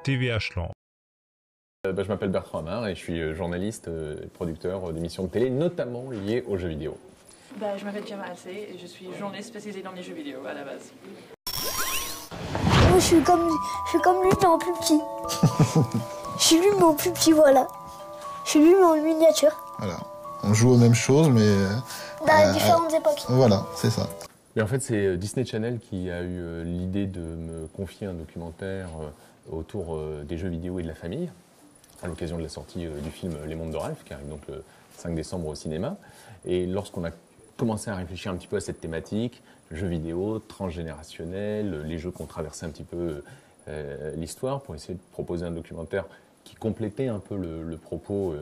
TVH Land. Je m'appelle Bertrand Amar et je suis journaliste et producteur d'émissions de télé, notamment liées aux jeux vidéo. Je m'appelle Gemma Assé et je suis journaliste spécialisée dans les jeux vidéo à la base. Moi, je suis comme lui, mais en plus petit. Je suis lui, mais en plus petit, voilà. Je suis lui, mais en miniature. Voilà. On joue aux mêmes choses, mais... Dans différentes époques. Voilà, c'est ça. Mais en fait, c'est Disney Channel qui a eu l'idée de me confier un documentaire autour des jeux vidéo et de la famille, à l'occasion de la sortie du film Les Mondes de Ralph, qui arrive donc le 5 décembre au cinéma. Et lorsqu'on a commencé à réfléchir un petit peu à cette thématique, jeux vidéo, transgénérationnel, les jeux qui ont traversé un petit peu l'histoire, pour essayer de proposer un documentaire qui complétait un peu le propos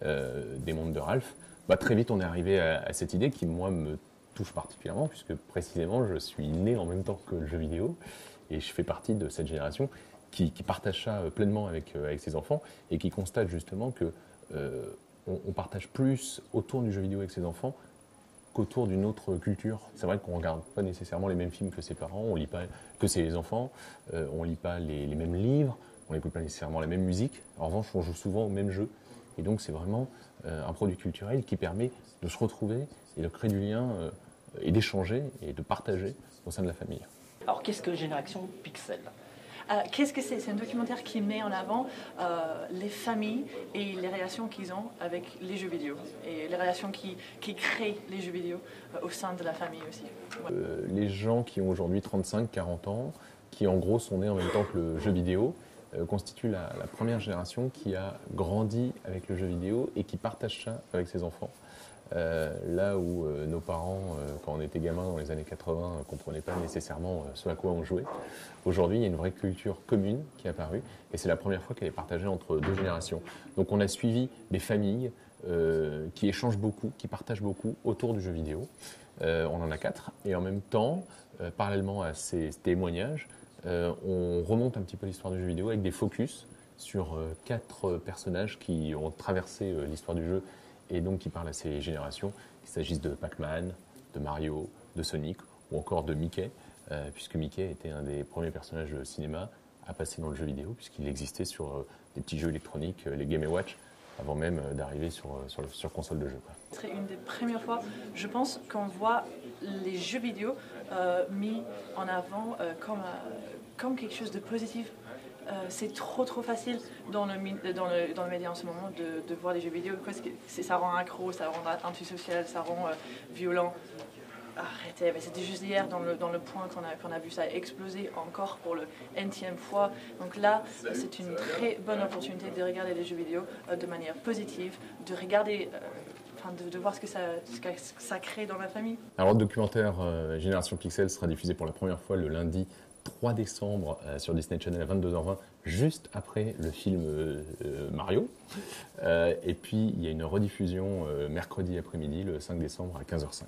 des Mondes de Ralph, très vite on est arrivé à cette idée qui, moi, me touche particulièrement, puisque précisément je suis né en même temps que le jeu vidéo, et je fais partie de cette génération qui partage ça pleinement avec ses enfants, et qui constate justement que on partage plus autour du jeu vidéo avec ses enfants qu'autour d'une autre culture. C'est vrai qu'on ne regarde pas nécessairement les mêmes films que ses parents, on lit pas que ses enfants, on ne lit pas les mêmes livres, on n'écoute pas nécessairement la même musique. En revanche, on joue souvent au même jeu. Et donc c'est vraiment un produit culturel qui permet de se retrouver et de créer du lien et d'échanger et de partager au sein de la famille. Alors qu'est-ce que Génération Pixel ? Qu'est-ce que c'est ? C'est un documentaire qui met en avant les familles et les relations qu'ils ont avec les jeux vidéo et les relations qui créent les jeux vidéo au sein de la famille aussi. Ouais. Les gens qui ont aujourd'hui 35-40 ans, qui en gros sont nés en même temps que le jeu vidéo, constituent la première génération qui a grandi avec le jeu vidéo et qui partage ça avec ses enfants. Là où nos parents, quand on était gamin dans les années 80, ne comprenaient pas nécessairement ce à quoi on jouait. Aujourd'hui, il y a une vraie culture commune qui est apparue et c'est la première fois qu'elle est partagée entre deux générations. Donc on a suivi des familles qui échangent beaucoup, qui partagent beaucoup autour du jeu vidéo. On en a 4 et en même temps, parallèlement à ces témoignages, on remonte un petit peu l'histoire du jeu vidéo avec des focus sur 4 personnages qui ont traversé l'histoire du jeu et donc qui parlent à ces générations, qu'il s'agisse de Pac-Man, de Mario, de Sonic ou encore de Mickey, puisque Mickey était un des premiers personnages de cinéma à passer dans le jeu vidéo, puisqu'il existait sur des petits jeux électroniques, les Game & Watch, avant même d'arriver sur console de jeu. Ce serait une des premières fois, je pense, qu'on voit les jeux vidéo mis en avant comme quelque chose de positif. C'est trop facile dans le média en ce moment de voir les jeux vidéo parce que ça rend accro, ça rend antisocial, ça rend violent. Arrêtez, mais c'était juste hier dans le point qu'on a vu ça exploser encore pour le Nth fois. Donc là, c'est une très bonne opportunité de regarder les jeux vidéo de manière positive, de regarder, de voir ce que ça crée dans la famille. Alors le documentaire Génération Pixel sera diffusé pour la première fois le lundi 3 décembre sur Disney Channel à 22h20, juste après le film Mario. Et puis il y a une rediffusion mercredi après-midi, le 5 décembre à 15h05.